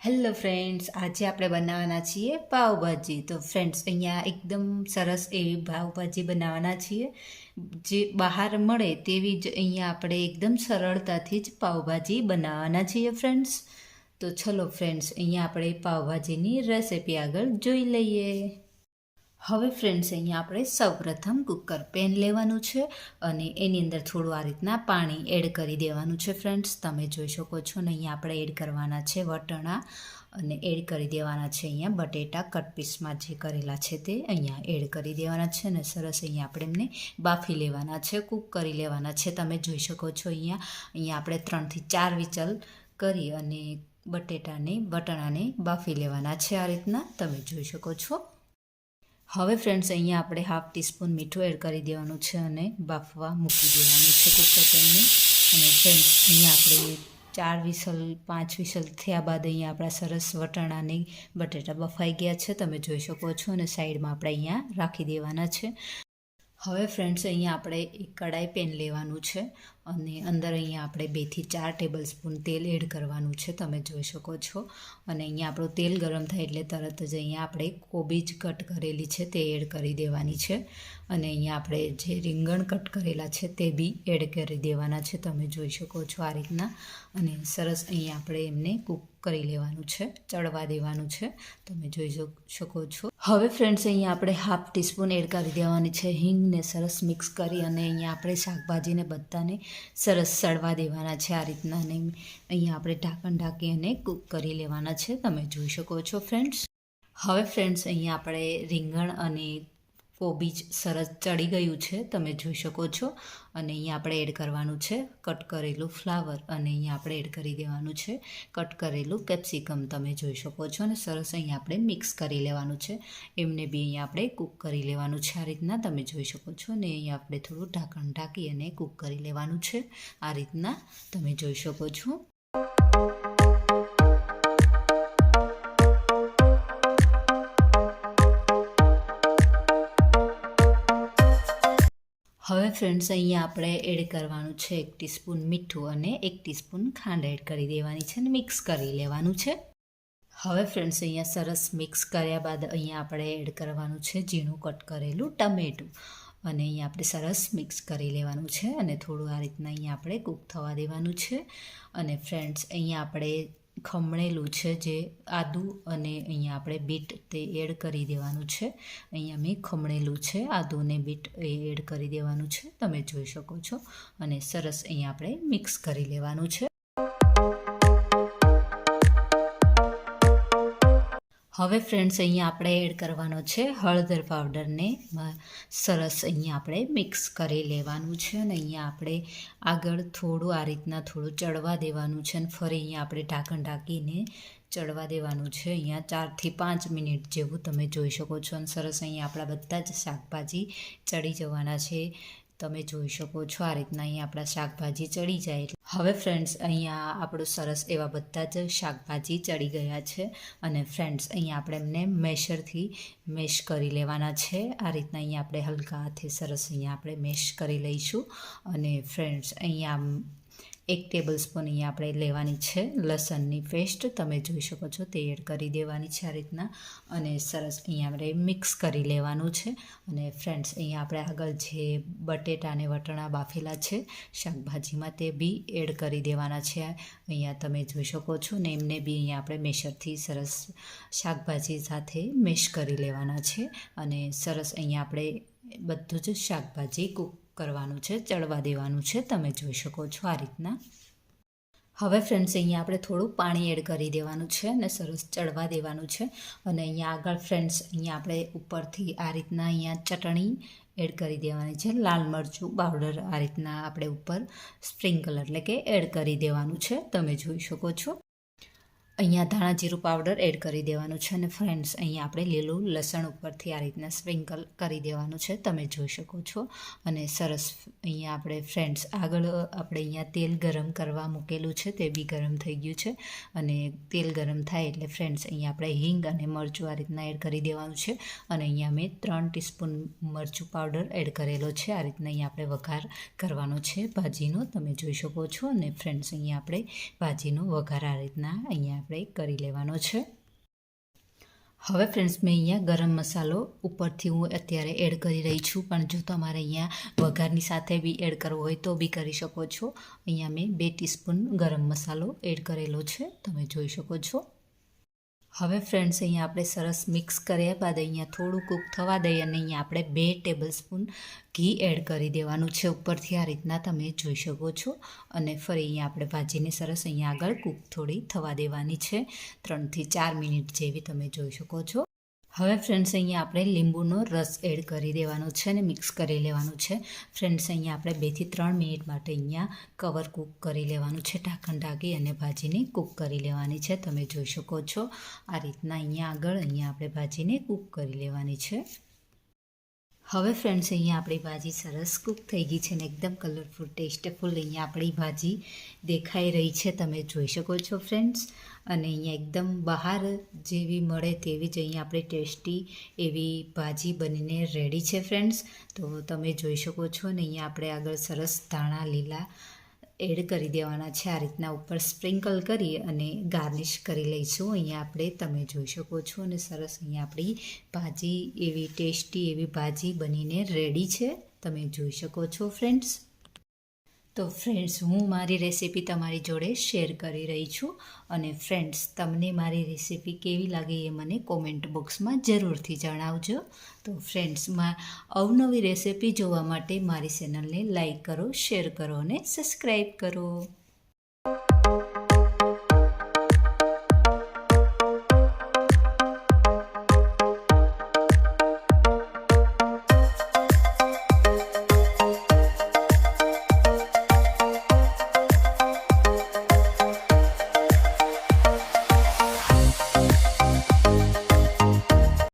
Hello friends, આજે આપણે બનાવવાના છીએ પાવભાજી. તો ફ્રેન્ડ્સ, અહીંયા એકદમ સરસ એવી પાવભાજી બનાવવાના છીએ. જે બહાર મળે તેવી જ અહીંયા આપણે એકદમ સરળતાથી જ પાવભાજી બનાવવાના છીએ ફ્રેન્ડ્સ. તો ચલો ફ્રેન્ડ્સ, અહીંયા આપણે પાવભાજીની રેસિપી આગળ જોઈ લઈએ. હવે ફ્રેન્ડ્સ, અહીંયા આપણે સૌપ્રથમ કુકર પેન લેવાનું છે અને એની અંદર થોડું આ રીતના પાણી એડ કરી દેવાનું છે ફ્રેન્ડ્સ. તમે જોઈ શકો છો ને અહીંયા આપણે એડ કરવાના છે વટાણા અને એડ કરી દેવાના છે અહીંયા બટેટા કટ પીસમાં જે કરેલા છે તે અહીંયા એડ કરી દેવાના છે અને સરસ અહીંયા આપણે એમને બાફી લેવાના છે, કૂક કરી લેવાના છે. તમે જોઈ શકો છો અહીંયા આપણે 3 થી 4 વિચલ કરી અને વટાણાને બાફી લેવાના છે આ રીતના તમે જોઈ શકો છો. હવે ફ્રેન્ડ્સ, અહીંયા આપણે 1/2 ટીસ્પૂન મીઠું એડ કરી દેવાનું છે અને બાફવા મૂકી દેવાનું છે કુકર પેનને. અને ફ્રેન્ડ્સ, અહીંયા આપણે 4 વિસલ 5 વિસલ થયા બાદ અહીંયા આપણા સરસ વટાણાને બટેટા બફાઈ ગયા છે તમે જોઈ શકો છો અને સાઈડમાં આપણે અહીંયા રાખી દેવાના છે. હવે ફ્રેન્ડ્સ, અહીંયા આપણે એક કડાઈ પેન લેવાનું છે અને અંદર અહીંયા આપણે 2 થી 4 ટેબલ સ્પૂન તેલ એડ કરવાનું છે તમે જોઈ શકો છો. અને અહીંયા આપણું તેલ ગરમ થાય એટલે તરત જ અહીંયા આપણે કોબીજ કટ કરેલી છે તે એડ કરી દેવાની છે. અને અહીંયા આપણે જે રીંગણ કટ કરેલા છે તે બી એડ કરી દેવાના છે તમે જોઈ શકો છો આ રીતના. અને સરસ અહીંયા આપણે એમને કૂક કરી લેવાનું છે, ચડવા દેવાનું છે તમે જોઈ શકો છો. હવે ફ્રેન્ડ્સ, અહીંયા આપણે 1/2 ટીસ્પૂન એડ કરી દેવાની છે હિંગને સરસ મિક્સ કરી અને અહીંયા આપણે શાકભાજીને બધાને સરસ સળવા દેવાના છે આ રીતના. અને અહીંયા આપણે ઢાંકણ ઢાંકી અને કૂક કરી લેવાના છે તમે જોઈ શકો છો ફ્રેન્ડ્સ. હવે ફ્રેન્ડ્સ, અહીંયા આપણે રીંગણ અને કોબીજ સરસ ચડી ગયું છે તમે જોઈ શકો છો. અને અહીંયા આપણે એડ કરવાનું છે કટ કરેલું ફ્લાવર અને અહીંયા આપણે એડ કરી દેવાનું છે કટ કરેલું કેપ્સિકમ તમે જોઈ શકો છો. અને સરસ અહીંયા આપણે મિક્સ કરી લેવાનું છે, એમને બી અહીંયા આપણે કૂક કરી લેવાનું છે આ રીતના તમે જોઈ શકો છો. ને અહીંયા આપણે થોડું ઢાંકણ ઢાંકી અને કૂક કરી લેવાનું છે આ રીતના તમે જોઈ શકો છો. હવે ફ્રેન્ડ્સ, અહીંયા આપણે એડ કરવાનું છે 1 ટીસ્પૂન મીઠું અને 1 ટીસ્પૂન ખાંડ એડ કરી દેવાની છે અને મિક્સ કરી લેવાનું છે. હવે ફ્રેન્ડ્સ, અહીંયા સરસ મિક્સ કર્યા બાદ અહીંયા આપણે એડ કરવાનું છે ઝીણું કટ કરેલું ટમેટું અને અહીંયા આપણે સરસ મિક્સ કરી લેવાનું છે અને થોડું આ રીતના અહીંયા આપણે કૂક થવા દેવાનું છે. અને ફ્રેન્ડ્સ, અહીંયા આપણે ખમણેલું છે જે આદું અને અહીંયા આપણે બીટ તે એડ કરી દેવાનું છે. અહીંયા મેં ખમણેલું છે આદું ને બીટ એ એડ કરી દેવાનું છે તમે જોઈ શકો છો. અને સરસ અહીંયા આપણે મિક્સ કરી લેવાનું છે. હવે ફ્રેન્ડ્સ, અહીંયા આપણે એડ કરવાનો છે હળદર પાવડરને સરસ અહીંયા આપણે મિક્સ કરી લેવાનું છે. અને અહીંયા આપણે આગળ થોડું આ રીતના થોડું ચડવા દેવાનું છે અને ફરી અહીંયા આપણે ઢાંકણ ઢાંકીને ચડવા દેવાનું છે અહીંયા 4 થી 5 મિનિટ જેવું તમે જોઈ શકો છો. અને સરસ અહીંયા આપણા બધા જ શાકભાજી ચડી જવાના છે તમે જોઈ શકો છો આ રીતના. અહીંયા આપણા શાકભાજી ચડી જાય. હવે ફ્રેન્ડ્સ, અહીંયા આપણું સરસ એવા બધા જ શાકભાજી ચડી ગયા છે. અને ફ્રેન્ડ્સ, અહીંયા આપણે એમને મેશરથી મેશ કરી લેવાના છે આ રીતના. અહીંયા આપણે હલકા હાથે સરસ અહીંયા આપણે મેશ કરી લઈશું. અને ફ્રેન્ડ્સ, અહીંયા 1 ટેબલ સ્પૂન અહીંયા આપણે લેવાની છે લસણની પેસ્ટ તમે જોઈ શકો છો તે એડ કરી દેવાની છે આ રીતના. અને સરસ અહીંયા આપણે મિક્સ કરી લેવાનું છે. અને ફ્રેન્ડ્સ, અહીંયા આપણે આગળ જે બટેટા અને વટાણા બાફેલા છે શાકભાજીમાં તે બી એડ કરી દેવાના છે અહીંયા તમે જોઈ શકો છો. ને એમને બી અહીંયા આપણે મેશરથી સરસ શાકભાજી સાથે મેશ કરી લેવાના છે. અને સરસ અહીંયા આપણે બધું જ શાકભાજી કૂક કરવાનું છે, ચડવા દેવાનું છે તમે જોઈ શકો છો આ રીતના. હવે ફ્રેન્ડ્સ, અહીંયા આપણે થોડું પાણી એડ કરી દેવાનું છે અને સરસ ચડવા દેવાનું છે. અને અહીંયા આગળ ફ્રેન્ડ્સ, અહીંયા આપણે ઉપરથી આ રીતના અહીંયા ચટણી એડ કરી દેવાની છે, લાલ મરચું પાવડર આ રીતના આપણે ઉપર સ્પ્રિંકલ એટલે કે એડ કરી દેવાનું છે તમે જોઈ શકો છો. અહીંયા ધાણા જીરું પાવડર એડ કરી દેવાનું છે. અને ફ્રેન્ડ્સ, અહીંયા આપણે લીલું લસણ ઉપરથી આ રીતના સ્પ્રિંકલ કરી દેવાનું છે તમે જોઈ શકો છો. અને સરસ અહીંયા આપણે ફ્રેન્ડ્સ આગળ આપણે અહીંયા તેલ ગરમ કરવા મૂકેલું છે તે બી ગરમ થઈ ગયું છે. અને તેલ ગરમ થાય એટલે ફ્રેન્ડ્સ, અહીંયા આપણે હિંગ અને મરચું આ રીતના એડ કરી દેવાનું છે. અને અહીંયા મેં 3 ટીસ્પૂન મરચું પાવડર એડ કરેલો છે આ રીતના. અહીંયા આપણે વઘાર કરવાનો છે ભાજીનો તમે જોઈ શકો છો. અને ફ્રેન્ડ્સ, અહીંયા આપણે ભાજીનો વઘાર આ રીતના અહીંયા આપણે કરી લેવાનો છે. હવે ફ્રેન્ડ્સ મેં અહીંયા ગરમ મસાલો ઉપરથી હું અત્યારે એડ કરી રહી છું, પણ જો તમારે અહીંયા વઘારની સાથે બી એડ કરવો હોય તો બી કરી શકો છો. અહીંયા મેં 2 ટીસ્પૂન ગરમ મસાલો એડ કરેલો છે, તમે જોઈ શકો છો. હવે ફ્રેન્ડ્સ અહીંયા આપણે સરસ મિક્સ કર્યા બાદ અહીંયા થોડું કૂક થવા દઈએ અને અહીંયા આપણે 2 ટેબલસ્પૂન ઘી એડ કરી દેવાનું છે ઉપરથી, આ રીતના તમે જોઈ શકો છો. અને ફરી અહીંયા આપણે ભાજીને સરસ અહીંયા આગળ કૂક થોડી થવા દેવાની છે, 3 થી 4 મિનિટ જેવી તમે જોઈ શકો છો. હવે ફ્રેન્ડ્સ અહીંયા આપણે લીંબુનો રસ એડ કરી દેવાનો છે અને મિક્સ કરી લેવાનું છે. ફ્રેન્ડ્સ અહીંયા આપણે 2 થી 3 મિનિટ માટે અહીંયા કવર કૂક કરી લેવાનું છે, ઢાંકણ ઢાંકી અને ભાજીને કૂક કરી લેવાની છે. તમે જોઈ શકો છો આ રીતના અહીંયા આપણે ભાજીને કૂક કરી લેવાની છે. હવે ફ્રેન્ડ્સ અહીંયા આપણી ભાજી સરસ કૂક થઈ ગઈ છે ને એકદમ કલરફુલ ટેસ્ટફુલ અહીંયા આપણી ભાજી દેખાઈ રહી છે, તમે જોઈ શકો છો ફ્રેન્ડ્સ. અને અહીંયા એકદમ બહાર જેવી મળે તેવી જ અહીંયા આપણી ટેસ્ટી એવી ભાજી બનીને રેડી છે ફ્રેન્ડ્સ. તો તમે જોઈ શકો છો ને અહીંયા આપણે આગળ સરસ ધાણા લીલા એડ કરી દેવાના છે, આ રીતના ઉપર સ્પ્રિંકલ કરી અને ગાર્નિશ કરી લઈશું અહીંયા આપણે, તમે જોઈ શકો છો. અને સરસ અહીંયા આપણી ભાજી એવી ટેસ્ટી એવી ભાજી બનીને રેડી છે, તમે જોઈ શકો છો ફ્રેન્ડ્સ. તો ફ્રેન્ડ્સ હું મારી રેસીપી તમારી જોડે શેર કરી રહી છું, અને ફ્રેન્ડ્સ તમને મારી રેસીપી કેવી લાગી એ મને કોમેન્ટ બોક્સમાં જરૂરથી જણાવજો. તો ફ્રેન્ડ્સમાં અવનવી રેસીપી જોવા માટે મારી ચેનલને લાઈક કરો, શેર કરો અને સબસ્ક્રાઈબ કરો.